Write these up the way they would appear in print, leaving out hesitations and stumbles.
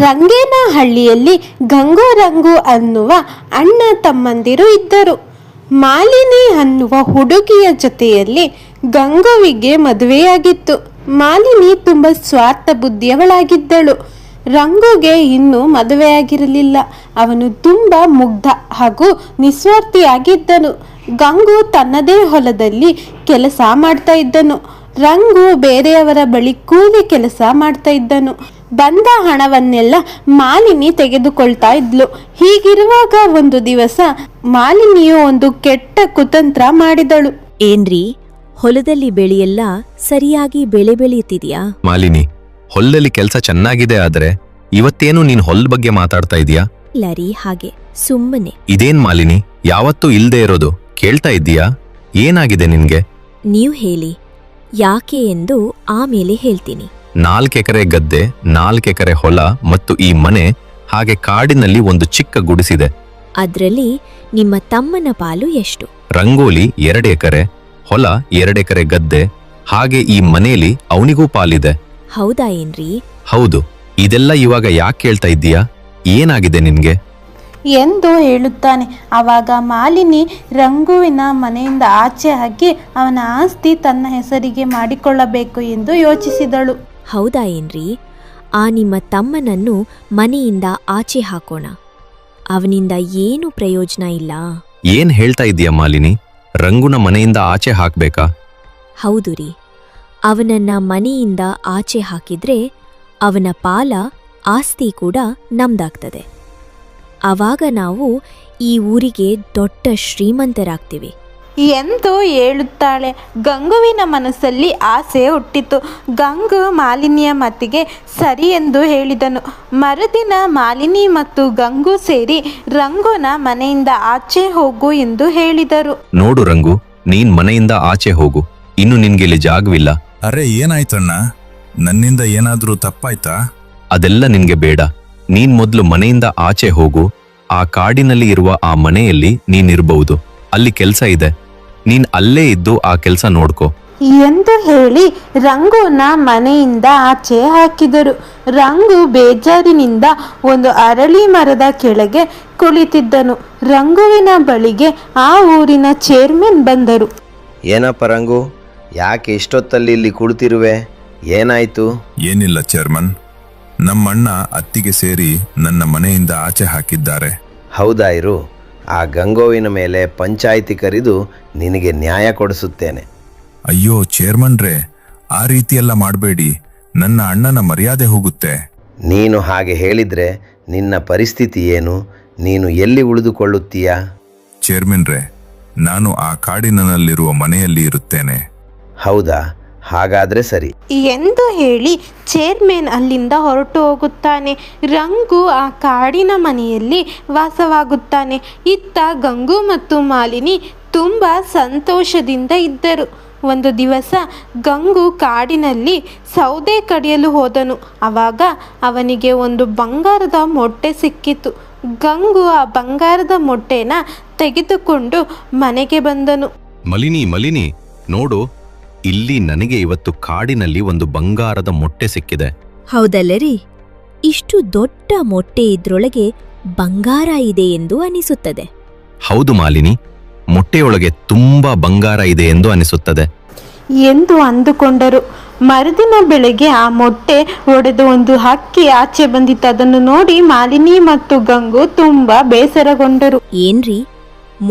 ರಂಗೇನಹಳ್ಳಿಯಲ್ಲಿ ಗಂಗು ರಂಗು ಅನ್ನುವ ಅಣ್ಣ ತಮ್ಮಂದಿರು ಇದ್ದರು. ಮಾಲಿನಿ ಅನ್ನುವ ಹುಡುಗಿಯ ಜೊತೆಯಲ್ಲಿ ಗಂಗುವಿಗೆ ಮದುವೆಯಾಗಿತ್ತು. ಮಾಲಿನಿ ತುಂಬ ಸ್ವಾರ್ಥ ಬುದ್ಧಿಯವಳಾಗಿದ್ದಳು. ರಂಗುಗೆ ಇನ್ನೂ ಮದುವೆಯಾಗಿರಲಿಲ್ಲ. ಅವನು ತುಂಬ ಮುಗ್ಧ ಹಾಗೂ ನಿಸ್ವಾರ್ಥಿಯಾಗಿದ್ದನು. ಗಂಗು ತನ್ನದೇ ಹೊಲದಲ್ಲಿ ಕೆಲಸ ಮಾಡ್ತಾ ಇದ್ದನು. ರಂಗು ಬೇರೆಯವರ ಬಳಿ ಕೂಲಿ ಕೆಲಸ ಮಾಡ್ತಾ ಇದ್ದನು. ಬಂದ ಹಣವನ್ನೆಲ್ಲ ಮಾಲಿನಿ ತೆಗೆದುಕೊಳ್ತಾ ಇದ್ಲು. ಹೀಗಿರುವಾಗ ಒಂದು ದಿವಸ ಮಾಲಿನಿಯು ಒಂದು ಕೆಟ್ಟ ಕುತಂತ್ರ ಮಾಡಿದಳು. ಏನ್ರಿ, ಹೊಲದಲ್ಲಿ ಬೆಳೆಯೆಲ್ಲ ಸರಿಯಾಗಿ ಬೆಳೆಯುತ್ತಿದ್ಯಾ? ಮಾಲಿನಿ, ಹೊಲದಲ್ಲಿ ಕೆಲಸ ಚೆನ್ನಾಗಿದೆ, ಆದ್ರೆ ಇವತ್ತೇನು ನೀನ್ ಹೊಲ ಬಗ್ಗೆ ಮಾತಾಡ್ತಾ ಇದೀಯಾ? ಲರಿ, ಹಾಗೆ ಸುಮ್ಮನೆ. ಇದೇನ್ ಮಾಲಿನಿ, ಯಾವತ್ತೂ ಇಲ್ದೇ ಇರೋದು? ಕೇಳ್ತಾ ಇದ್ದೀಯಾ? ಏನಾಗಿದೆ ನಿನ್ಗೆ? ನೀವು ಹೇಳಿ, ಯಾಕೆ ಎಂದು ಆಮೇಲೆ ಹೇಳ್ತೀನಿ. 4 ಎಕರೆ ಗದ್ದೆ, 4 ಎಕರೆ ಹೊಲ ಮತ್ತು ಈ ಮನೆ, ಹಾಗೆ ಕಾಡಿನಲ್ಲಿ ಒಂದು ಚಿಕ್ಕ ಗುಡಿಸಿದೆ. ಅದ್ರಲ್ಲಿ ನಿಮ್ಮ ತಮ್ಮನ ಪಾಲು ಎಷ್ಟು? ರಂಗೋಲಿ 2 ಎಕರೆ, ಹೊಲ 2 ಎಕರೆ ಗದ್ದೆ, ಹಾಗೆ ಈ ಮನೆಯಲ್ಲಿ ಅವನಿಗೂ ಪಾಲಿದೆ. ಹೌದಾ ಏನ್ರಿ? ಹೌದು. ಇದೆಲ್ಲ ಇವಾಗ ಯಾಕೆ ಕೇಳ್ತಾ ಇದ್ದೀಯಾ? ಏನಾಗಿದೆ ನಿನ್ಗೆ ಎಂದು ಹೇಳುತ್ತಾನೆ. ಆವಾಗ ಮಾಲಿನಿ ರಂಗುವಿನ ಮನೆಯಿಂದ ಆಚೆ ಹಾಕಿ ಅವನ ಆಸ್ತಿ ತನ್ನ ಹೆಸರಿಗೆ ಮಾಡಿಕೊಳ್ಳಬೇಕು ಎಂದು ಯೋಚಿಸಿದಳು. ಹೌದಾ ಏನ್ರಿ? ಆ ನಿಮ್ಮ ತಮ್ಮನನ್ನು ಮನೆಯಿಂದ ಆಚೆ ಹಾಕೋಣ. ಅವನಿಂದ ಏನು ಪ್ರಯೋಜನ ಇಲ್ಲ. ಏನ್ ಹೇಳ್ತಾ ಇದೀಯ ಮಾಲಿನಿ? ರಂಗುನ ಮನೆಯಿಂದ ಆಚೆ ಹಾಕ್ಬೇಕಾ? ಹೌದು ರೀ. ಅವನನ್ನ ಮನೆಯಿಂದ ಆಚೆ ಹಾಕಿದ್ರೆ ಅವನ ಪಾಲ ಆಸ್ತಿ ಕೂಡ ನಮ್ದಾಗ್ತದೆ. ಆವಾಗ ನಾವು ಈ ಊರಿಗೆ ದೊಡ್ಡ ಶ್ರೀಮಂತರಾಗ್ತೀವಿ ಎಂದು ಹೇಳುತ್ತಾಳೆ. ಗಂಗುವಿನ ಮನಸ್ಸಲ್ಲಿ ಆಸೆ ಹುಟ್ಟಿತು. ಗಂಗು ಮಾಲಿನಿಯ ಮಾತಿಗೆ ಸರಿ ಎಂದು ಹೇಳಿದನು. ಮರುದಿನ ಮಾಲಿನಿ ಮತ್ತು ಗಂಗು ಸೇರಿ ರಂಗುನ ಮನೆಯಿಂದ ಆಚೆ ಹೋಗು ಎಂದು ಹೇಳಿದರು. ನೋಡು ರಂಗು, ನೀನ್ ಮನೆಯಿಂದ ಆಚೆ ಹೋಗು. ಇನ್ನು ನಿನ್ಗಿಲ್ಲಿ ಜಾಗವಿಲ್ಲ. ಅರೆ, ಏನಾಯ್ತಣ್ಣ? ನನ್ನಿಂದ ಏನಾದ್ರೂ ತಪ್ಪಾಯ್ತಾ? ಅದೆಲ್ಲ ನಿನ್ಗೆ ಬೇಡ. ನೀನ್ ಮೊದ್ಲು ಮನೆಯಿಂದ ಆಚೆ ಹೋಗು. ಆ ಕಾಡಿನಲ್ಲಿ ಇರುವ ಆ ಮನೆಯಲ್ಲಿ ನೀನಿರ್ಬಹುದು. ಅಲ್ಲಿ ಕೆಲ್ಸ ಇದೆ. ನೀನ್ ಅಲ್ಲೇ ಇದ್ದು ಆ ಕೆಲ್ಸ ನೋಡ್ಕೋ ಎಂದು ಹೇಳಿ ರಂಗುನ ಮನೆಯಿಂದ ಆಚೆ ಹಾಕಿದರು. ರಂಗು ಬೇಜಾರಿನಿಂದ ಒಂದು ಅರಳಿ ಮರದ ಕೆಳಗೆ ಕುಳಿತಿದ್ದನು. ರಂಗುವಿನ ಬಳಿಗೆ ಆ ಊರಿನ ಚೇರ್ಮನ್ ಬಂದರು. ಏನಪ್ಪ ರಂಗು, ಯಾಕೆ ಇಷ್ಟೊತ್ತಲ್ಲಿ ಇಲ್ಲಿ ಕುಳಿತಿರುವೆ? ಏನಾಯ್ತು? ಏನಿಲ್ಲ ಚೇರ್ಮನ್, ನಮ್ಮಣ್ಣ ಅತ್ತಿಗೆ ಸೇರಿ ನನ್ನ ಮನೆಯಿಂದ ಆಚೆ ಹಾಕಿದ್ದಾರೆ. ಹೌದಾ? ಇರು, ಆ ಗಂಗೋವಿನ ಮೇಲೆ ಪಂಚಾಯಿತಿ ಕರೆದು ನಿನಗೆ ನ್ಯಾಯ ಕೊಡಿಸುತ್ತೇನೆ. ಅಯ್ಯೋ ಚೇರ್ಮನ್ರೇ, ಆ ರೀತಿಯೆಲ್ಲ ಮಾಡಬೇಡಿ. ನನ್ನ ಅಣ್ಣನ ಮರ್ಯಾದೆ ಹೋಗುತ್ತೆ. ನೀನು ಹಾಗೆ ಹೇಳಿದ್ರೆ ನಿನ್ನ ಪರಿಸ್ಥಿತಿ ಏನು? ನೀನು ಎಲ್ಲಿ ಉಳಿದುಕೊಳ್ಳುತ್ತೀಯಾ? ಚೇರ್ಮನ್ರೇ, ನಾನು ಆ ಕಾಡಿನಲ್ಲಿರುವ ಮನೆಯಲ್ಲಿ ಇರುತ್ತೇನೆ. ಹೌದಾ? ಹಾಗಾದ್ರೆ ಸರಿ ಎಂದು ಹೇಳಿ ಚೇರ್ಮನ್ ಅಲ್ಲಿಂದ ಹೊರಟು ಹೋಗುತ್ತಾನೆ. ರಂಗು ಆ ಕಾಡಿನ ಮನೆಯಲ್ಲಿ ವಾಸವಾಗುತ್ತಾನೆ. ಇತ್ತ ಗಂಗು ಮತ್ತು ಮಾಲಿನಿ ತುಂಬ ಸಂತೋಷದಿಂದ ಇದ್ದರು. ಒಂದು ದಿವಸ ಗಂಗು ಕಾಡಿನಲ್ಲಿ ಸೌದೆ ಕಡಿಯಲು ಹೋದನು. ಆವಾಗ ಅವನಿಗೆ ಒಂದು ಬಂಗಾರದ ಮೊಟ್ಟೆ ಸಿಕ್ಕಿತು. ಗಂಗು ಆ ಬಂಗಾರದ ಮೊಟ್ಟೆನ ತೆಗೆದುಕೊಂಡು ಮನೆಗೆ ಬಂದನು. ಮಲಿನಿ, ನೋಡು, ಇಲ್ಲಿ ನನಗೆ ಇವತ್ತು ಕಾಡಿನಲ್ಲಿ ಒಂದು ಬಂಗಾರದ ಮೊಟ್ಟೆ ಸಿಕ್ಕಿದೆ. ಹೌದಲ್ಲರಿ? ಇಷ್ಟು ದೊಡ್ಡ ಮೊಟ್ಟೆ ಇದ್ರೊಳಗೆ ಬಂಗಾರ ಇದೆ ಎಂದು ಅನಿಸುತ್ತದೆ. ಹೌದು ಮಾಲಿನಿ, ಮೊಟ್ಟೆಯೊಳಗೆ ತುಂಬಾ ಬಂಗಾರ ಇದೆ ಎಂದು ಅನಿಸುತ್ತದೆ ಎಂದು ಅಂದುಕೊಂಡರು. ಮರುದಿನ ಬೆಳಗ್ಗೆ ಆ ಮೊಟ್ಟೆ ಒಡೆದು ಒಂದು ಹಕ್ಕಿ ಆಚೆ ಬಂದಿತ್ತು. ಅದನ್ನು ನೋಡಿ ಮಾಲಿನಿ ಮತ್ತು ಗಂಗು ತುಂಬಾ ಬೇಸರಗೊಂಡರು. ಏನ್ರಿ,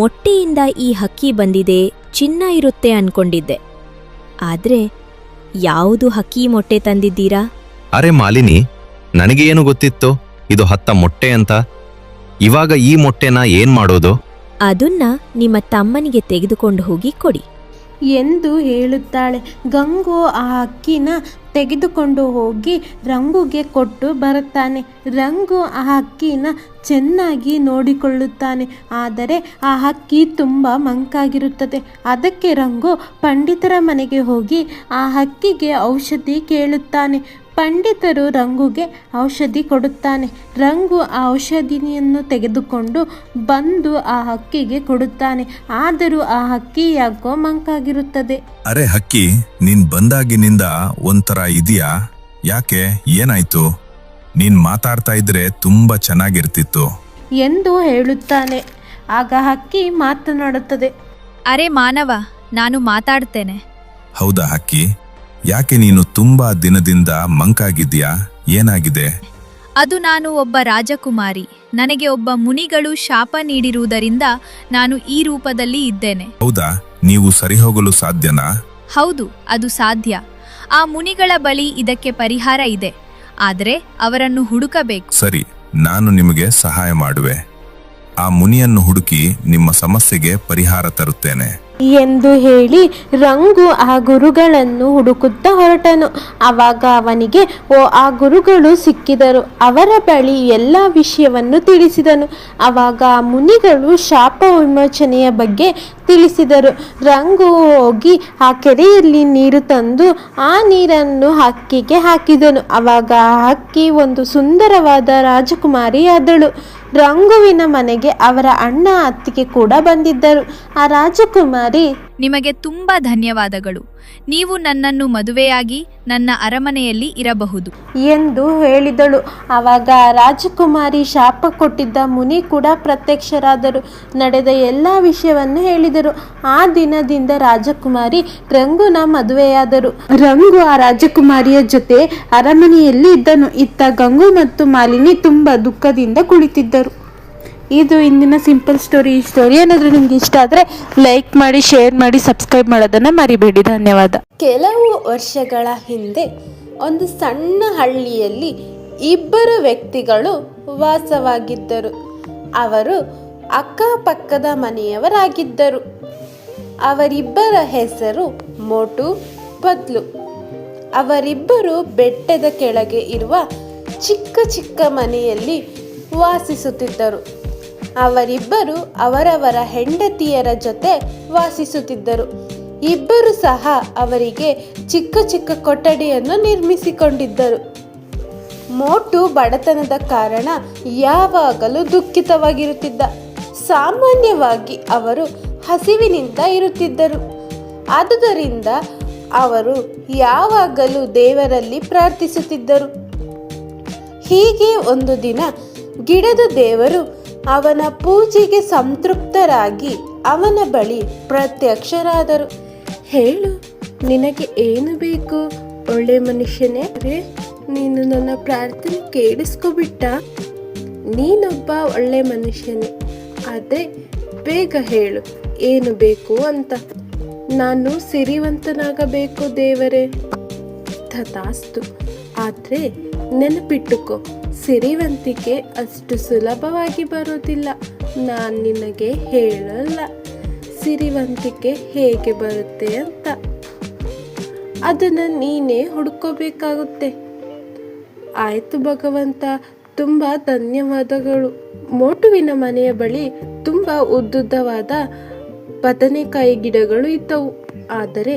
ಮೊಟ್ಟೆಯಿಂದ ಈ ಹಕ್ಕಿ ಬಂದಿದೆ, ಚಿನ್ನ ಇರುತ್ತೆ ಅನ್ಕೊಂಡಿದ್ದೆ. ಆದ್ರೆ ಯಾವುದು ಹಕ್ಕಿ ಮೊಟ್ಟೆ ತಂದಿದ್ದೀರಾ? ಅರೆ ಮಾಲಿನಿ, ನನಗೆ ಏನು ಗೊತ್ತಿತ್ತು ಇದು 10 ಮೊಟ್ಟೆ ಅಂತ. ಇವಾಗ ಈ ಮೊಟ್ಟೆನ ಏನ್ ಮಾಡೋದು? ಅದನ್ನ ನಿಮ್ಮ ತಮ್ಮನಿಗೆ ತೆಗೆದುಕೊಂಡು ಹೋಗಿ ಕೊಡಿ ಎಂದು ಹೇಳುತ್ತಾಳೆ. ಗಂಗು ಆ ಹಕ್ಕಿನ ತೆಗೆದುಕೊಂಡು ಹೋಗಿ ರಂಗುಗೆ ಕೊಟ್ಟು ಬರುತ್ತಾನೆ. ರಂಗು ಆ ಹಕ್ಕಿನ ಚೆನ್ನಾಗಿ ನೋಡಿಕೊಳ್ಳುತ್ತಾನೆ. ಆದರೆ ಆ ಹಕ್ಕಿ ತುಂಬ ಮಂಕಾಗಿರುತ್ತದೆ. ಅದಕ್ಕೆ ರಂಗು ಪಂಡಿತರ ಮನೆಗೆ ಹೋಗಿ ಆ ಹಕ್ಕಿಗೆ ಔಷಧಿ ಕೇಳುತ್ತಾನೆ. ಪಂಡಿತರು ರಂಗುಗೆ ಔಷಧಿ ಕೊಡುತ್ತಾನೆ. ರಂಗು ಆ ಔಷಧಿಯನ್ನು ತೆಗೆದುಕೊಂಡು ಬಂದು ಆ ಹಕ್ಕಿಗೆ ಕೊಡುತ್ತಾನೆ. ಆದರೂ ಆ ಹಕ್ಕಿ ಯಾಕೋ ಮಂಕಾಗಿರುತ್ತದೆ. ಅರೆ ಹಕ್ಕಿ, ನೀನ್ ಬಂದಾಗಿನಿಂದ ಒಂಥರ ಇದೆಯಾ? ಯಾಕೆ, ಏನಾಯ್ತು? ನೀನ್ ಮಾತಾಡ್ತಾ ಇದ್ರೆ ತುಂಬಾ ಚೆನ್ನಾಗಿರ್ತಿತ್ತು ಎಂದು ಹೇಳುತ್ತಾನೆ. ಆಗ ಹಕ್ಕಿ ಮಾತನಾಡುತ್ತದೆ. ಅರೆ ಮಾನವ, ನಾನು ಮಾತಾಡ್ತೇನೆ. ಹೌದಾ ಹಕ್ಕಿ? ಯಾಕೆ ನೀನು ತುಂಬಾ ದಿನದಿಂದ ಮಂಕಾಗಿದ್ಯಾ? ಏನಾಗಿದೆ? ಅದು ನಾನು ಒಬ್ಬ ರಾಜಕುಮಾರಿ. ನನಗೆ ಒಬ್ಬ ಮುನಿಗಳು ಶಾಪ ನೀಡಿರುವುದರಿಂದ ನಾನು ಈ ರೂಪದಲ್ಲಿ ಇದ್ದೇನೆ. ಹೌದಾ? ನೀವು ಸರಿ ಹೋಗಲು ಸಾಧ್ಯನಾ? ಹೌದು, ಅದು ಸಾಧ್ಯ. ಆ ಮುನಿಗಳ ಬಳಿ ಇದಕ್ಕೆ ಪರಿಹಾರ ಇದೆ. ಆದರೆ ಅವರನ್ನು ಹುಡುಕಬೇಕು. ಸರಿ, ನಾನು ನಿಮಗೆ ಸಹಾಯ ಮಾಡುವೆ. ಆ ಮುನಿಯನ್ನು ಹುಡುಕಿ ನಿಮ್ಮ ಸಮಸ್ಯೆಗೆ ಪರಿಹಾರ ತರುತ್ತೇನೆ ಎಂದು ಹೇಳಿ ರಂಗು ಆ ಗುರುಗಳನ್ನು ಹುಡುಕುತ್ತಾ ಹೊರಟನು. ಆವಾಗ ಅವನಿಗೆ ಆ ಗುರುಗಳು ಸಿಕ್ಕಿದರು. ಅವರ ಬಳಿ ಎಲ್ಲ ವಿಷಯವನ್ನು ತಿಳಿಸಿದನು. ಆವಾಗ ಆ ಮುನಿಗಳು ಶಾಪ ವಿಮೋಚನೆಯ ಬಗ್ಗೆ ತಿಳಿಸಿದರು. ರಂಗು ಹೋಗಿ ಆ ಕೆರೆಯಲ್ಲಿ ನೀರು ತಂದು ಆ ನೀರನ್ನು ಹಕ್ಕಿಗೆ ಹಾಕಿದನು. ಆವಾಗ ಆ ಹಕ್ಕಿ ಒಂದು ಸುಂದರವಾದ ರಾಜಕುಮಾರಿಯಾದಳು. ರಂಗುವಿನ ಮನೆಗೆ ಅವರ ಅಣ್ಣ ಅತ್ತಿಗೆ ಕೂಡ ಬಂದಿದ್ದರು. ಆ ರಾಜಕುಮಾರಿ, ನಿಮಗೆ ತುಂಬಾ ಧನ್ಯವಾದಗಳು. ನೀವು ನನ್ನನ್ನು ಮದುವೆಯಾಗಿ ನನ್ನ ಅರಮನೆಯಲ್ಲಿ ಇರಬಹುದು ಎಂದು ಹೇಳಿದಳು. ಆವಾಗ ರಾಜಕುಮಾರಿ ಶಾಪ ಕೊಟ್ಟಿದ್ದ ಮುನಿ ಕೂಡ ಪ್ರತ್ಯಕ್ಷರಾದರು. ನಡೆದ ಎಲ್ಲ ವಿಷಯವನ್ನು ಹೇಳಿದರು. ಆ ದಿನದಿಂದ ರಾಜಕುಮಾರಿ ರಂಗುನ ಮದುವೆಯಾದರು. ರಂಗು ಆ ರಾಜಕುಮಾರಿಯ ಜೊತೆ ಅರಮನೆಯಲ್ಲಿ ಇದ್ದನು. ಇತ್ತ ಗಂಗು ಮತ್ತು ಮಾಲಿನಿ ತುಂಬಾ ದುಃಖದಿಂದ ಕುಳಿತಿದ್ದರು. ಇದು ಇಂದಿನ ಸಿಂಪಲ್ ಸ್ಟೋರಿ. ಈ ಸ್ಟೋರಿ ಏನಾದರೂ ನಿಮ್ಗೆ ಇಷ್ಟ ಆದರೆ ಲೈಕ್ ಮಾಡಿ, ಶೇರ್ ಮಾಡಿ, ಸಬ್ಸ್ಕ್ರೈಬ್ ಮಾಡೋದನ್ನು ಮರಿಬೇಡಿ. ಧನ್ಯವಾದ. ಕೆಲವು ವರ್ಷಗಳ ಹಿಂದೆ ಒಂದು ಸಣ್ಣ ಹಳ್ಳಿಯಲ್ಲಿ ಇಬ್ಬರು ವ್ಯಕ್ತಿಗಳು ವಾಸವಾಗಿದ್ದರು. ಅವರು ಅಕ್ಕಪಕ್ಕದ ಮನೆಯವರಾಗಿದ್ದರು. ಅವರಿಬ್ಬರ ಹೆಸರು ಮೋಟು ಪತ್ಲು. ಅವರಿಬ್ಬರು ಬೆಟ್ಟದ ಕೆಳಗೆ ಇರುವ ಚಿಕ್ಕ ಚಿಕ್ಕ ಮನೆಯಲ್ಲಿ ವಾಸಿಸುತ್ತಿದ್ದರು. ಅವರಿಬ್ಬರು ಅವರವರ ಹೆಂಡತಿಯರ ಜೊತೆ ವಾಸಿಸುತ್ತಿದ್ದರು. ಇಬ್ಬರು ಸಹ ಅವರಿಗೆ ಚಿಕ್ಕ ಚಿಕ್ಕ ಕೊಠಡಿಯನ್ನು ನಿರ್ಮಿಸಿಕೊಂಡಿದ್ದರು. ಮೋಟು ಬಡತನದ ಕಾರಣ ಯಾವಾಗಲೂ ದುಃಖಿತವಾಗಿರುತ್ತಿದ್ದ. ಸಾಮಾನ್ಯವಾಗಿ ಅವರು ಹಸಿವಿನಿಂದ ಇರುತ್ತಿದ್ದರು. ಆದುದರಿಂದ ಅವರು ಯಾವಾಗಲೂ ದೇವರಲ್ಲಿ ಪ್ರಾರ್ಥಿಸುತ್ತಿದ್ದರು. ಹೀಗೆ ಒಂದು ದಿನ ಗಿಡದ ದೇವರು ಅವನ ಪೂಜೆಗೆ ಸಂತೃಪ್ತರಾಗಿ ಅವನ ಬಳಿ ಪ್ರತ್ಯಕ್ಷರಾದರು. ಹೇಳು, ನಿನಗೆ ಏನು ಬೇಕು ಒಳ್ಳೆ ಮನುಷ್ಯನೇ? ನೀನು ನನ್ನ ಪ್ರಾರ್ಥನೆ ಕೇಳಿಸ್ಕೊಬಿಟ್ಟ? ನೀನೊಬ್ಬ ಒಳ್ಳೆ ಮನುಷ್ಯನೇ, ಆದರೆ ಬೇಗ ಹೇಳು ಏನು ಬೇಕು ಅಂತ. ನಾನು ಸಿರಿವಂತನಾಗಬೇಕು ದೇವರೇ. ತಥಾಸ್ತು. ಆದರೆ ನೆನಪಿಟ್ಟುಕೋ, ಸಿರಿವಂತಿಕೆ ಅಷ್ಟು ಸುಲಭವಾಗಿ ಬರೋದಿಲ್ಲ. ನಾನು ನಿನಗೆ ಹೇಳಲ್ಲ ಸಿರಿವಂತಿಕೆ ಹೇಗೆ ಬರುತ್ತೆ ಅಂತ. ಅದನ್ನು ನೀನೇ ಹುಡ್ಕೋಬೇಕಾಗುತ್ತೆ. ಆಯಿತು ಭಗವಂತ, ತುಂಬ ಧನ್ಯವಾದಗಳು. ಮೋಟುವಿನ ಮನೆಯ ಬಳಿ ತುಂಬ ಉದ್ದುದ್ದವಾದ ಬದನೆಕಾಯಿ ಗಿಡಗಳು ಇದ್ದವು. ಆದರೆ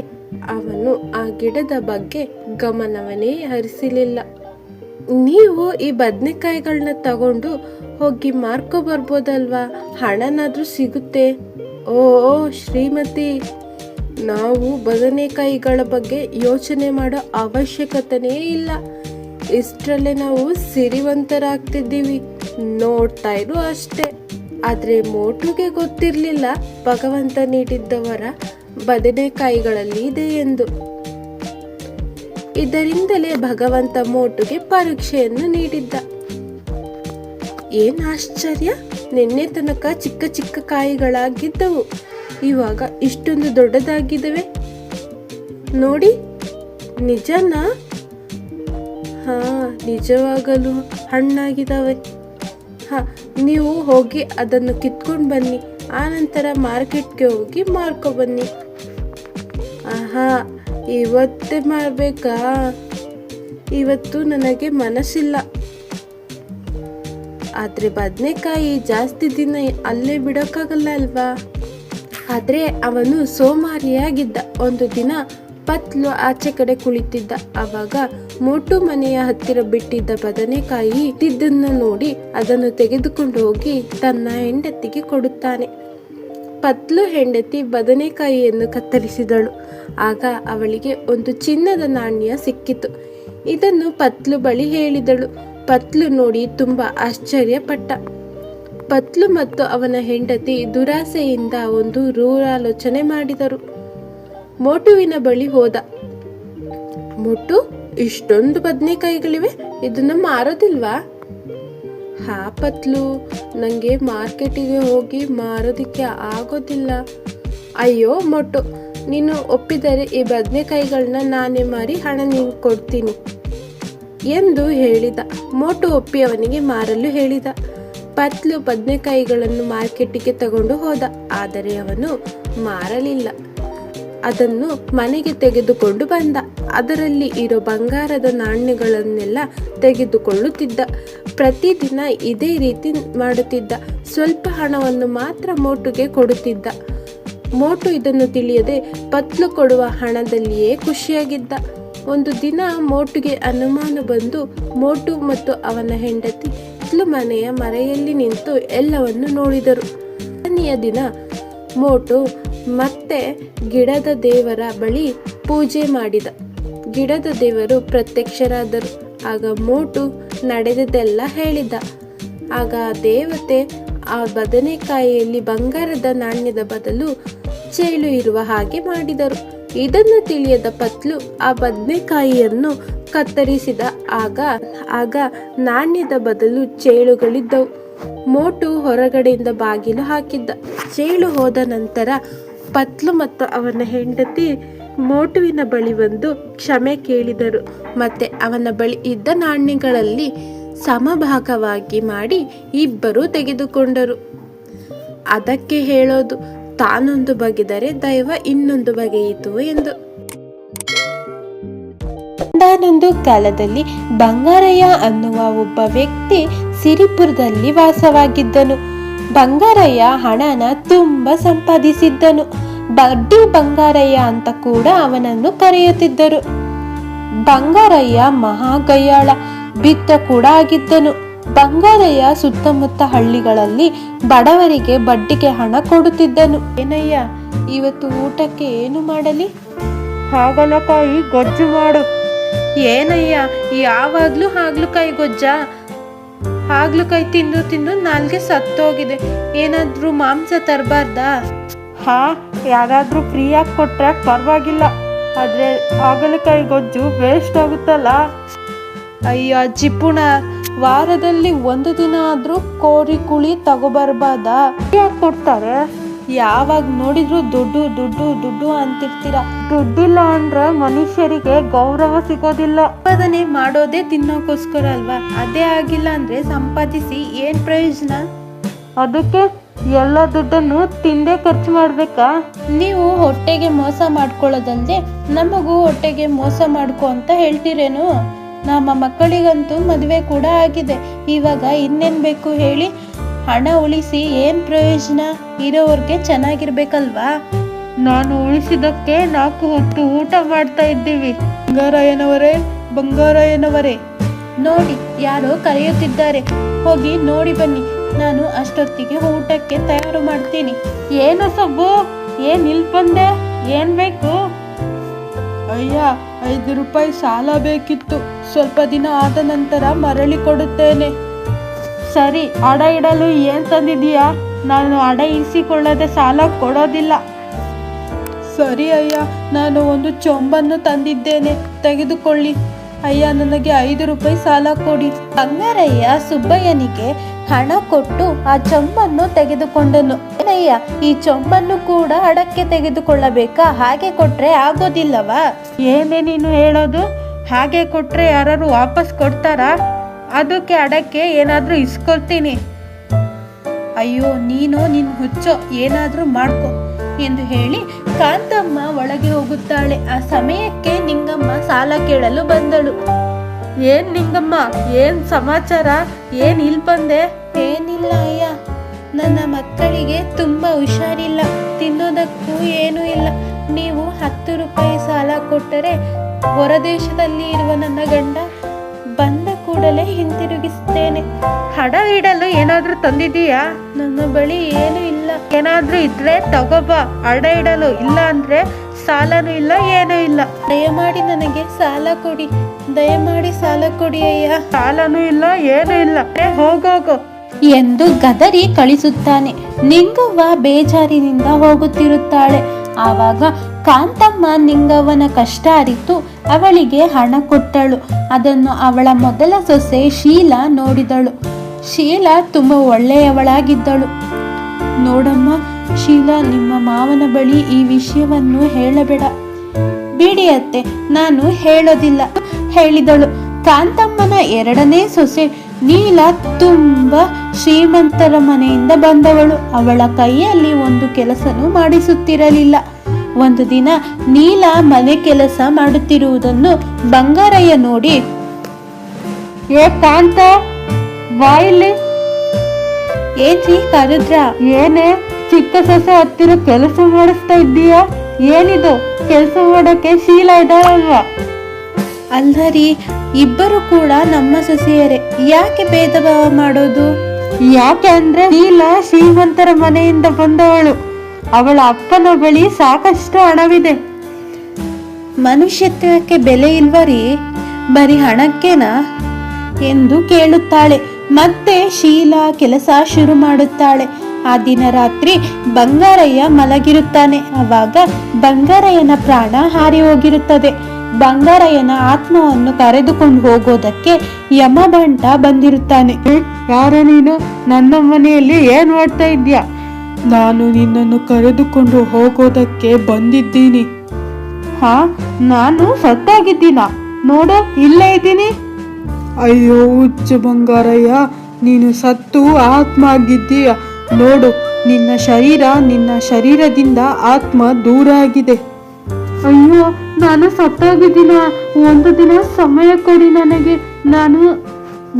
ಅವನು ಆ ಗಿಡದ ಬಗ್ಗೆ ಗಮನವನ್ನೇ ಹರಿಸಲಿಲ್ಲ. ನೀವು ಈ ಬದನೆಕಾಯಿಗಳನ್ನ ತಗೊಂಡು ಹೋಗಿ ಮಾರ್ಕೊ ಬರ್ಬೋದಲ್ವಾ? ಹಣನಾದರೂ ಸಿಗುತ್ತೆ. ಓ ಶ್ರೀಮತಿ, ನಾವು ಬದನೆಕಾಯಿಗಳ ಬಗ್ಗೆ ಯೋಚನೆ ಮಾಡೋ ಅವಶ್ಯಕತೆನೇ ಇಲ್ಲ. ಇಷ್ಟರಲ್ಲೇ ನಾವು ಸಿರಿವಂತರಾಗ್ತಿದ್ದೀವಿ. ನೋಡ್ತಾ ಇರು ಅಷ್ಟೇ. ಆದರೆ ಮೋಟುಗೆ ಗೊತ್ತಿರಲಿಲ್ಲ ಭಗವಂತ ನೀಡಿದ್ದವರ ಬದನೆಕಾಯಿಗಳಲ್ಲಿ ಇದೆ ಎಂದು. ಇದರಿಂದಲೇ ಭಗವಂತ ಮೋಟುಗೆ ಪರೀಕ್ಷೆಯನ್ನು ನೀಡಿದ್ದ. ಏನ್ ಆಶ್ಚರ್ಯ, ನಿನ್ನೆ ತನಕ ಚಿಕ್ಕ ಚಿಕ್ಕ ಕಾಯಿಗಳಾಗಿದ್ದವು, ಇವಾಗ ಇಷ್ಟೊಂದು ದೊಡ್ಡದಾಗಿದ್ದಾವೆ ನೋಡಿ. ನಿಜನಾ? ಹಾ, ನಿಜವಾಗಲೂ ಹಣ್ಣಾಗಿದ್ದಾವೆ. ನೀವು ಹೋಗಿ ಅದನ್ನು ಕಿತ್ಕೊಂಡು ಬನ್ನಿ. ಆನಂತರ ಮಾರ್ಕೆಟ್ಗೆ ಹೋಗಿ ಮಾರ್ಕೊ ಬನ್ನಿ. ಆಹಾ, ಇವತ್ತೇ ಮಾಡಬೇಕಾ? ಇವತ್ತು ನನಗೆ ಮನಸ್ಸಿಲ್ಲ. ಆದರೆ ಬದನೆಕಾಯಿ ಜಾಸ್ತಿ ದಿನ ಅಲ್ಲೇ ಬಿಡೋಕ್ಕಾಗಲ್ಲ ಅಲ್ವಾ? ಆದರೆ ಅವನು ಸೋಮಾರಿಯಾಗಿದ್ದ. ಒಂದು ದಿನ ಪತ್ಲು ಆಚೆ ಕಡೆ ಕುಳಿತಿದ್ದ. ಆವಾಗ ಮೋಟು ಮನೆಯ ಹತ್ತಿರ ಬಿಟ್ಟಿದ್ದ ಬದನೆಕಾಯಿ ಇದ್ದನ್ನ ನೋಡಿ ಅದನ್ನು ತೆಗೆದುಕೊಂಡು ಹೋಗಿ ತನ್ನ ಹೆಂಡತಿಗೆ ಕೊಡುತ್ತಾನೆ. ಪತ್ಲು ಹೆಂಡತಿ ಬದನೆಕಾಯಿಯನ್ನು ಕತ್ತರಿಸಿದಳು. ಆಗ ಅವಳಿಗೆ ಒಂದು ಚಿನ್ನದ ನಾಣ್ಯ ಸಿಕ್ಕಿತು. ಇದನ್ನು ಪತ್ಲು ಬಳಿ ಹೇಳಿದಳು. ಪತ್ಲು ನೋಡಿ ತುಂಬಾ ಆಶ್ಚರ್ಯಪಟ್ಟ. ಪತ್ಲು ಮತ್ತು ಅವನ ಹೆಂಡತಿ ದುರಾಸೆಯಿಂದ ಒಂದು ರೂರಾಲೋಚನೆ ಮಾಡಿದರು. ಮೋಟುವಿನ ಬಳಿ ಹೋದ. ಮೋಟು, ಇಷ್ಟೊಂದು ಬದನೆಕಾಯಿಗಳಿವೆ, ಇದನ್ನ ಮಾರೋದಿಲ್ವಾ? ಹಾ ಪತ್ಲು, ನನಗೆ ಮಾರ್ಕೆಟಿಗೆ ಹೋಗಿ ಮಾರೋದಕ್ಕೆ ಆಗೋದಿಲ್ಲ. ಅಯ್ಯೋ ಮೋಟು, ನೀನು ಒಪ್ಪಿದರೆ ಈ ಬದನೆಕಾಯಿಗಳನ್ನ ನಾನೇ ಮಾರಿ ಹಣ ನಿನಗೆ ಕೊಡ್ತೀನಿ ಎಂದು ಹೇಳಿದ. ಮೋಟು ಒಪ್ಪಿ ಅವನಿಗೆ ಮಾರಲು ಹೇಳಿದ. ಪತ್ಲು ಬದನೆಕಾಯಿಗಳನ್ನು ಮಾರ್ಕೆಟಿಗೆ ತಗೊಂಡು ಹೋದ. ಆದರೆ ಅವನು ಮಾರಲಿಲ್ಲ. ಅದನ್ನು ಮನೆಗೆ ತೆಗೆದುಕೊಂಡು ಬಂದ. ಅದರಲ್ಲಿ ಇರೋ ಬಂಗಾರದ ನಾಣ್ಯಗಳನ್ನೆಲ್ಲ ತೆಗೆದುಕೊಳ್ಳುತ್ತಿದ್ದ. ಪ್ರತಿದಿನ ಇದೇ ರೀತಿ ಮಾಡುತ್ತಿದ್ದ. ಸ್ವಲ್ಪ ಹಣವನ್ನು ಮಾತ್ರ ಮೋಟುಗೆ ಕೊಡುತ್ತಿದ್ದ. ಮೋಟು ಇದನ್ನು ತಿಳಿಯದೆ ಪತ್ಲು ಕೊಡುವ ಹಣದಲ್ಲಿಯೇ ಖುಷಿಯಾಗಿದ್ದ. ಒಂದು ದಿನ ಮೋಟುಗೆ ಅನುಮಾನ ಬಂದು ಮೋಟು ಮತ್ತು ಅವನ ಹೆಂಡತಿ ಪತ್ಲು ಮನೆಯ ಮರೆಯಲ್ಲಿ ನಿಂತು ಎಲ್ಲವನ್ನು ನೋಡಿದರು. ಎರಡನೆಯ ದಿನ ಮೋಟು ಮತ್ತೆ ಗಿಡದ ದೇವರ ಬಳಿ ಪೂಜೆ ಮಾಡಿದ. ಗಿಡದ ದೇವರು ಪ್ರತ್ಯಕ್ಷರಾದರು. ಆಗ ಮೋಟು ನಡೆದದೆಲ್ಲ ಹೇಳಿದ. ಆಗ ಆ ದೇವತೆ ಆ ಬದನೆಕಾಯಿಯಲ್ಲಿ ಬಂಗಾರದ ನಾಣ್ಯದ ಬದಲು ಚೇಳು ಇರುವ ಹಾಗೆ ಮಾಡಿದರು. ಇದನ್ನು ತಿಳಿಯದ ಪತ್ಲು ಆ ಬದನೆಕಾಯಿಯನ್ನು ಕತ್ತರಿಸಿದ. ಆಗ ನಾಣ್ಯದ ಬದಲು ಚೇಳುಗಳಿದ್ದವು. ಮೋಟು ಹೊರಗಡೆಯಿಂದ ಬಾಗಿಲು ಹಾಕಿದ್ದ. ಚೇಳು ಹೋದ ನಂತರ ಪತ್ಲು ಮತ್ತು ಅವನ ಹೆಂಡತಿ ಮೋಟುವಿನ ಬಳಿ ಬಂದು ಕ್ಷಮೆ ಕೇಳಿದರು. ಮತ್ತೆ ಅವನ ಬಳಿ ಇದ್ದ ನಾಣ್ಯಗಳಲ್ಲಿ ಸಮಭಾಗವಾಗಿ ಮಾಡಿ ಇಬ್ಬರು ತೆಗೆದುಕೊಂಡರು. ಅದಕ್ಕೆ ಹೇಳೋದು, ತಾನೊಂದು ಬಗೆದರೆ ದೈವ ಇನ್ನೊಂದು ಬಗೆಯಿತು ಎಂದು. ಒಂದಾನೊಂದು ಕಾಲದಲ್ಲಿ ಬಂಗಾರಯ್ಯ ಅನ್ನುವ ಒಬ್ಬ ವ್ಯಕ್ತಿ ಸಿರಿಪುರದಲ್ಲಿ ವಾಸವಾಗಿದ್ದನು. ಬಂಗಾರಯ್ಯ ಹಣನ ತುಂಬ ಸಂಪಾದಿಸಿದ್ದನು. ಬಡ್ಡಿ ಬಂಗಾರಯ್ಯ ಅಂತ ಕೂಡ ಅವನನ್ನು ಕರೆಯುತ್ತಿದ್ದರು. ಬಂಗಾರಯ್ಯ ಮಹಾಗಯ್ಯಾಳ ಬಿತ್ತ ಕೂಡ ಆಗಿದ್ದನು. ಬಂಗಾರಯ್ಯ ಸುತ್ತಮುತ್ತ ಹಳ್ಳಿಗಳಲ್ಲಿ ಬಡವರಿಗೆ ಬಡ್ಡಿಗೆ ಹಣ ಕೊಡುತ್ತಿದ್ದನು. ಏನಯ್ಯ, ಇವತ್ತು ಊಟಕ್ಕೆ ಏನು ಮಾಡಲಿ? ಹಾಗಲಕಾಯಿ ಗೊಜ್ಜು ಮಾಡು. ಏನಯ್ಯ, ಯಾವಾಗ್ಲೂ ಹಾಗಲಕಾಯಿ ಗೊಜ್ಜ? ಹಾಗಲಕಾಯಿ ತಿಂದು ತಿಂದು ನಾಲ್ಗೆ ಸತ್ತೋಗಿದೆ. ಏನಾದ್ರೂ ಮಾಂಸ ತರಬಾರ್ದಾ? ಹಾ, ಯಾರಾದ್ರೂ ಫ್ರೀಯಾಗಿ ಕೊಟ್ರೆ ಪರವಾಗಿಲ್ಲ, ಆದ್ರೆ ಹಾಗಲಕಾಯಿ ಗೊಜ್ಜು ವೇಸ್ಟ್ ಆಗುತ್ತಲ್ಲ. ಅಯ್ಯೋ ಜಿಪುಣ, ವಾರದಲ್ಲಿ ಒಂದು ದಿನ ಆದ್ರೂ ಕೋರಿ ಕುಳಿ ತಗೋಬರ್ಬಾರ್ದಾ? ಯಾಕೆ ಕೊಡ್ತಾರೆ? ಯಾವಾಗ ನೋಡಿದ್ರು ದುಡ್ಡು ದುಡ್ಡು ದುಡ್ಡು ಅಂತಿರ್ತೀರ. ದುಡ್ಡಿಲ್ಲ ಅಂದ್ರೆ ಮನುಷ್ಯರಿಗೆ ಗೌರವ ಸಿಗೋದಿಲ್ಲ. ಸಂಪಾದನೆ ಮಾಡೋದೇ ತಿನ್ನೋಕೋಸ್ಕರ ಅಲ್ವಾ? ಅದೇ ಆಗಿಲ್ಲ ಅಂದ್ರೆ ಸಂಪಾದಿಸಿ ಏನ್ ಪ್ರಯೋಜನ? ಅದಕ್ಕೆ ಎಲ್ಲ ದುಡ್ಡನ್ನು ತಿಂದೇ ಖರ್ಚು ಮಾಡ್ಬೇಕಾ? ನೀವು ಹೊಟ್ಟೆಗೆ ಮೋಸ ಮಾಡ್ಕೊಳ್ಳೋದಲ್ದೆ ನಮಗೂ ಹೊಟ್ಟೆಗೆ ಮೋಸ ಮಾಡ್ಕೊ ಅಂತ ಹೇಳ್ತೀರೇನು? ನಮ್ಮ ಮಕ್ಕಳಿಗಂತೂ ಮದುವೆ ಕೂಡ ಆಗಿದೆ. ಇವಾಗ ಇನ್ನೇನ್ ಬೇಕು ಹೇಳಿ? ಹಣ ಉಳಿಸಿ ಏನ್ ಪ್ರಯೋಜನ? ಇರೋವ್ರಿಗೆ ಚೆನ್ನಾಗಿರ್ಬೇಕಲ್ವಾ? ನಾನು ಉಳಿಸಿದಕ್ಕೆ 4 ಹೊತ್ತು ಊಟ ಮಾಡ್ತಾ ಇದ್ದೀವಿ. ಬಂಗಾರಯ್ಯನವರೇ, ಬಂಗಾರಯ್ಯನವರೇ, ನೋಡಿ ಯಾರೋ ಕರೆಯುತ್ತಿದ್ದಾರೆ, ಹೋಗಿ ನೋಡಿ ಬನ್ನಿ. ನಾನು ಅಷ್ಟೊತ್ತಿಗೆ ಊಟಕ್ಕೆ ತಯಾರು ಮಾಡ್ತೀನಿ. ಏನು ಸಬ್ಬು, ಏನ್ ಇಲ್ಲಿ ಬಂದೆ? ಏನ್ ಬೇಕು? ಅಯ್ಯ, 5 ರೂಪಾಯಿ ಸಾಲ ಬೇಕಿತ್ತು. ಸ್ವಲ್ಪ ದಿನ ಆದ ನಂತರ ಮರಳಿ ಕೊಡುತ್ತೇನೆ. ಸರಿ, ಅಡ ಇಡಲು ಏನ್ ತಂದಿದೀಯಾ? ನಾನು ಅಡ ಇರಿಸಿಕೊಳ್ಳದೆ ಸಾಲ ಕೊಡೋದಿಲ್ಲ. ಸರಿ ಅಯ್ಯ, ನಾನು ಒಂದು ಚೊಂಬನ್ನು ತಂದಿದ್ದೇನೆ, ತೆಗೆದುಕೊಳ್ಳಿ. ಅಯ್ಯ, ನನಗೆ 5 ರೂಪಾಯಿ ಸಾಲ ಕೊಡಿ. ಬಂಗಾರಯ್ಯ ಸುಬ್ಬಯ್ಯನಿಗೆ ಹಣ ಕೊಟ್ಟು ಆ ಚೊಂಬನ್ನು ತೆಗೆದುಕೊಂಡನು. ಏನಯ್ಯ, ಈ ಚೊಂಬನ್ನು ಕೂಡ ಅಡಕ್ಕೆ ತೆಗೆದುಕೊಳ್ಳಬೇಕಾ? ಹಾಗೆ ಕೊಟ್ರೆ ಆಗೋದಿಲ್ಲವಾ? ಏನೇ ನೀನು ಹೇಳೋದು? ಹಾಗೆ ಕೊಟ್ರೆ ಯಾರು ವಾಪಸ್ ಕೊಡ್ತಾರಾ? ಅದಕ್ಕೆ ಅಡಕ್ಕೆ ಏನಾದ್ರೂ ಇಸ್ಕೊಳ್ತೀನಿ. ಅಯ್ಯೋ, ನಿನ್ ಹುಚ್ಚೋ, ಏನಾದ್ರೂ ಮಾಡ್ಕೊ ಎಂದು ಹೇಳಿ ಕಾಂತಮ್ಮ ಒಳಗೆ ಹೋಗುತ್ತಾಳೆ. ಆ ಸಮಯಕ್ಕೆ ನಿಂಗಮ್ಮ ಸಾಲ ಕೇಳಲು ಬಂದಳು. ಏನ್ ನಿಂಗಮ್ಮ, ಏನ್ ಸಮಾಚಾರ? ಏನ್ ಇಲ್ಲಿ ಬಂದೆ? ಏನಿಲ್ಲ ಅಯ್ಯ, ನನ್ನ ಮಕ್ಕಳಿಗೆ ತುಂಬಾ ಹುಷಾರಿಲ್ಲ, ತಿನ್ನೋದಕ್ಕೂ ಏನೂ ಇಲ್ಲ. ನೀವು 10 ರೂಪಾಯಿ ಸಾಲ ಕೊಟ್ಟರೆ ಹೊರದೇಶದಲ್ಲಿ ಇರುವ ನನ್ನ ಗಂಡ ಬಂದ ಕೂಡಲೇ ಹಿಂತಿರುಗಿಸುತ್ತೇನೆ. ಹಣ ಇಡಲು ಏನಾದ್ರೂ ತಂದಿದೀಯಾ? ನನ್ನ ಬಳಿ ಏನೂ ಇಲ್ಲ. ಏನಾದ್ರೂ ಇದ್ರೆ ತಗೋಬಾ. ಹಣ ಇಡಲು ಇಲ್ಲ ಅಂದ್ರೆ ಸಾಲನೂ ಇಲ್ಲ, ಏನೂ ಇಲ್ಲ. ದಯಮಾಡಿ ನನಗೆ ಸಾಲ ಕೊಡಿ, ದಯಮಾಡಿ ಸಾಲ ಕೊಡಿ ಅಯ್ಯ. ಸಾಲನೂ ಇಲ್ಲ, ಏನೂ ಇಲ್ಲ, ಹೋಗೋಗು ಎಂದು ಗದರಿ ಕಳಿಸುತ್ತಾನೆ. ನಿಂಗವ್ವ ಬೇಜಾರಿನಿಂದ ಹೋಗುತ್ತಿರುತ್ತಾಳೆ. ಆವಾಗ ಕಾಂತಮ್ಮ ನಿಂಗವ್ವನ ಕಷ್ಟ ಅರಿತು ಅವಳಿಗೆ ಹಣ ಕೊಟ್ಟಳು. ಅದನ್ನು ಅವಳ ಮೊದಲ ಸೊಸೆ ಶೀಲಾ ನೋಡಿದಳು. ಶೀಲಾ ತುಂಬ ಒಳ್ಳೆಯವಳಾಗಿದ್ದಳು. ನೋಡಮ್ಮ ಶೀಲಾ, ನಿಮ್ಮ ಮಾವನ ಬಳಿ ಈ ವಿಷಯವನ್ನು ಹೇಳಬೇಡ. ಬಿಡಿ ಅತ್ತೆ, ನಾನು ಹೇಳೋದಿಲ್ಲ ಹೇಳಿದಳು. ಕಾಂತಮ್ಮನ ಎರಡನೇ ಸೊಸೆ ನೀಲಾ ತುಂಬ ಶ್ರೀಮಂತರ ಮನೆಯಿಂದ ಬಂದವಳು. ಅವಳ ಕೈಯಲ್ಲಿ ಒಂದು ಕೆಲಸನೂ ಮಾಡಿಸುತ್ತಿರಲಿಲ್ಲ. ಒಂದು ದಿನ ನೀಲಾ ಮನೆ ಕೆಲಸ ಮಾಡುತ್ತಿರುವುದನ್ನು ಬಂಗಾರಯ್ಯ ನೋಡಿ, ಏ ಕಾಂತ, ಬಾಯಿಲಿ. ಏನ್ರಿ ಕರೆದ್ರ? ಏನೇ ಚಿಕ್ಕ ಸೊಸೆ ಹತ್ತಿರ ಕೆಲಸ ಮಾಡಿಸ್ತಾ ಇದ್ದೀಯಾ? ಏನಿದು ಕೆಲಸ ಮಾಡೋಕೆ ಶೀಲಾ ಇದ್ದಾಳಲ್ವಾ? ಅಲ್ಲರಿ, ಇಬ್ಬರು ಕೂಡ ನಮ್ಮ ಸೊಸೆಯರೇ, ಯಾಕೆ ಭೇದ ಭಾವ ಮಾಡೋದು? ಯಾಕೆ ಅಂದ್ರೆ ಶೀಲಾ ಶ್ರೀಮಂತರ ಮನೆಯಿಂದ ಬಂದವಳು. ಅವಳ ಅಪ್ಪನ ಬಳಿ ಸಾಕಷ್ಟು ಹಣವಿದೆ. ಮನುಷ್ಯತ್ವಕ್ಕೆ ಬೆಲೆ ಇಲ್ವರಿ, ಬರೀ ಹಣಕ್ಕೇನಾ ಎಂದು ಕೇಳುತ್ತಾಳೆ. ಮತ್ತೆ ಶೀಲಾ ಕೆಲಸ ಶುರು ಮಾಡುತ್ತಾಳೆ. ಆ ದಿನ ರಾತ್ರಿ ಬಂಗಾರಯ್ಯ ಮಲಗಿರುತ್ತಾನೆ. ಆವಾಗ ಬಂಗಾರಯ್ಯನ ಪ್ರಾಣ ಹಾರಿ ಹೋಗಿರುತ್ತದೆ. ಬಂಗಾರಯ್ಯನ ಆತ್ಮವನ್ನು ಕರೆದುಕೊಂಡು ಹೋಗೋದಕ್ಕೆ ಯಮಭಂಟ ಬಂದಿರುತ್ತಾನೆ. ಯಾರ ನೀನು? ನನ್ನ ಮನೆಯಲ್ಲಿ ಏನ್ ಮಾಡ್ತಾ ಇದ್ಯಾ? ನಾನು ನಿನ್ನನ್ನು ಕರೆದುಕೊಂಡು ಹೋಗೋದಕ್ಕೆ ಬಂದಿದ್ದೀನಿ. ಹಾ, ನಾನು ಸತ್ತಾಗಿದ್ದೀನ? ನೋಡು, ಇಲ್ಲೇ ಇದ್ದೀನಿ. ಅಯ್ಯೋ ಹುಚ್ಚು ಬಂಗಾರಯ್ಯ, ನೀನು ಸತ್ತು ಆತ್ಮ ಆಗಿದ್ದೀಯ. ನೋಡು, ನಿನ್ನ ಶರೀರದಿಂದ ಆತ್ಮ ದೂರ ಆಗಿದೆ. ಅಯ್ಯೋ, ನಾನು ಸತ್ತಾಗಿದ್ದೀನ. ಒಂದು ದಿನ ಸಮಯ ಕೊಡಿ ನನಗೆ. ನಾನು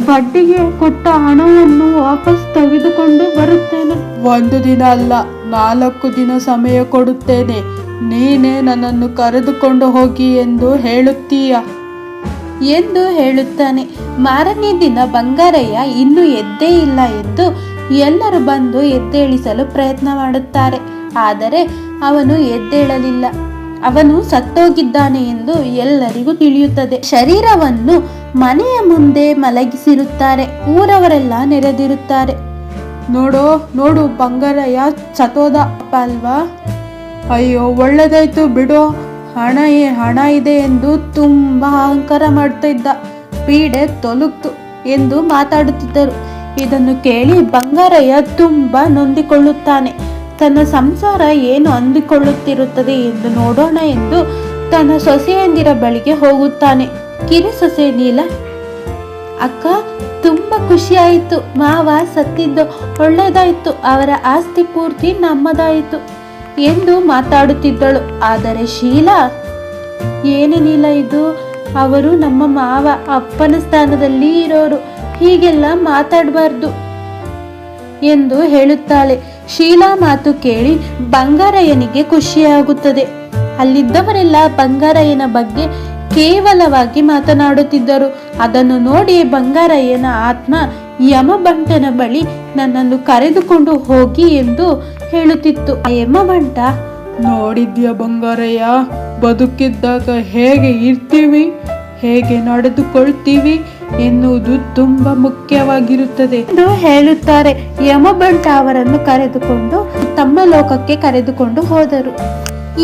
ಬಡ್ಡಿಗೆ ಕೊಟ್ಟ ಹಣವನ್ನು ವಾಪಸ್ ತೆಗೆದುಕೊಂಡು ಬರುತ್ತೇನೆ. ಒಂದು ದಿನ ಅಲ್ಲ, 4 ದಿನ ಸಮಯ ಕೊಡುತ್ತೇನೆ. ನೀನೇ ನನ್ನನ್ನು ಕರೆದುಕೊಂಡು ಹೋಗಿ ಎಂದು ಹೇಳುತ್ತೀಯ ಎಂದು ಹೇಳುತ್ತಾನೆ. ಮಾರನೇ ದಿನ ಬಂಗಾರಯ್ಯ ಇನ್ನೂ ಎದ್ದೇ ಇಲ್ಲ ಎಂದು ಎಲ್ಲರೂ ಬಂದು ಎದ್ದೇಳಿಸಲು ಪ್ರಯತ್ನ ಮಾಡುತ್ತಾರೆ. ಆದರೆ ಅವನು ಎದ್ದೇಳಲಿಲ್ಲ. ಅವನು ಸತ್ತೋಗಿದ್ದಾನೆ ಎಂದು ಎಲ್ಲರಿಗೂ ತಿಳಿಯುತ್ತದೆ. ಶರೀರವನ್ನು ಮನೆಯ ಮುಂದೆ ಮಲಗಿಸಿರುತ್ತಾರೆ. ಊರವರೆಲ್ಲ ನೆರೆದಿರುತ್ತಾರೆ. ನೋಡು ಬಂಗಾರಯ್ಯ ಸತ್ತೋದ ಅಲ್ವಾ? ಅಯ್ಯೋ, ಒಳ್ಳೆದಾಯ್ತು ಬಿಡೋ. ಹಣ ಇದೆ ಎಂದು ತುಂಬಾ ಅಹಂಕಾರ ಮಾಡ್ತಾ ಇದ್ದ. ಪೀಡೆ ತೊಲಗ್ತು ಎಂದು ಮಾತಾಡುತ್ತಿದ್ದರು. ಇದನ್ನು ಕೇಳಿ ಬಂಗಾರಯ್ಯ ತುಂಬಾ ನೊಂದಿಕೊಳ್ಳುತ್ತಾನೆ. ತನ್ನ ಸಂಸಾರ ಏನು ಅಂದುಕೊಳ್ಳುತ್ತಿರುತ್ತದೆ ಎಂದು ನೋಡೋಣ ಎಂದು ತನ್ನ ಸೊಸೆಯಂದಿರ ಬಳಿಗೆ ಹೋಗುತ್ತಾನೆ. ಕಿರು ಸೊಸೆ ನೀಲಾ, ಅಕ್ಕ, ತುಂಬಾ ಖುಷಿ ಆಯಿತು. ಮಾವ ಸತ್ತಿದ್ದು ಒಳ್ಳೆದಾಯ್ತು. ಅವರ ಆಸ್ತಿ ಪೂರ್ತಿ ನಮ್ಮದಾಯಿತು ಎಂದು ಮಾತಾಡುತ್ತಿದ್ದಳು. ಆದರೆ ಶೀಲಾ, ಏನೇನಿಲ್ಲ ಇದು, ಅವರು ನಮ್ಮ ಮಾವ, ಅಪ್ಪನ ಸ್ಥಾನದಲ್ಲಿ ಇರೋರು, ಹೀಗೆಲ್ಲ ಮಾತಾಡಬಾರ್ದು ಎಂದು ಹೇಳುತ್ತಾಳೆ. ಶೀಲಾ ಮಾತು ಕೇಳಿ ಬಂಗಾರಯ್ಯನಿಗೆ ಖುಷಿಯಾಗುತ್ತದೆ. ಅಲ್ಲಿದ್ದವರೆಲ್ಲ ಬಂಗಾರಯ್ಯನ ಬಗ್ಗೆ ಕೇವಲವಾಗಿ ಮಾತನಾಡುತ್ತಿದ್ದರು. ಅದನ್ನು ನೋಡಿ ಬಂಗಾರಯ್ಯನ ಆತ್ಮ ಯಮಭಂಟನ ಬಳಿ ನನ್ನನ್ನು ಕರೆದುಕೊಂಡು ಹೋಗಿ ಎಂದು ಹೇಳುತ್ತಿತ್ತು. ಆ ಯಮಭಂಟ, ನೋಡಿದ್ಯ ಬಂಗಾರಯ್ಯ, ಬದುಕಿದ್ದಾಗ ಹೇಗೆ ಇರ್ತೀವಿ, ಹೇಗೆ ನಡೆದುಕೊಳ್ತೀವಿ ಎನ್ನುವುದು ತುಂಬಾ ಮುಖ್ಯವಾಗಿರುತ್ತದೆ ಎಂದು ಹೇಳುತ್ತಾರೆ. ಯಮಭಂಟ ಅವರನ್ನು ಕರೆದುಕೊಂಡು ತಮ್ಮ ಲೋಕಕ್ಕೆ ಕರೆದುಕೊಂಡು ಹೋದರು.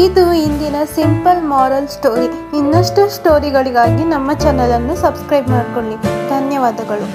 ಇದು ಇಂದಿನ ಸಿಂಪಲ್ ಮಾರಲ್ ಸ್ಟೋರಿ. ಇನ್ನಷ್ಟು ಸ್ಟೋರಿಗಳಿಗಾಗಿ ನಮ್ಮ ಚಾನಲ್ ಅನ್ನು ಸಬ್ಸ್ಕ್ರೈಬ್ ಮಾಡಿಕೊಳ್ಳಿ. ಧನ್ಯವಾದಗಳು.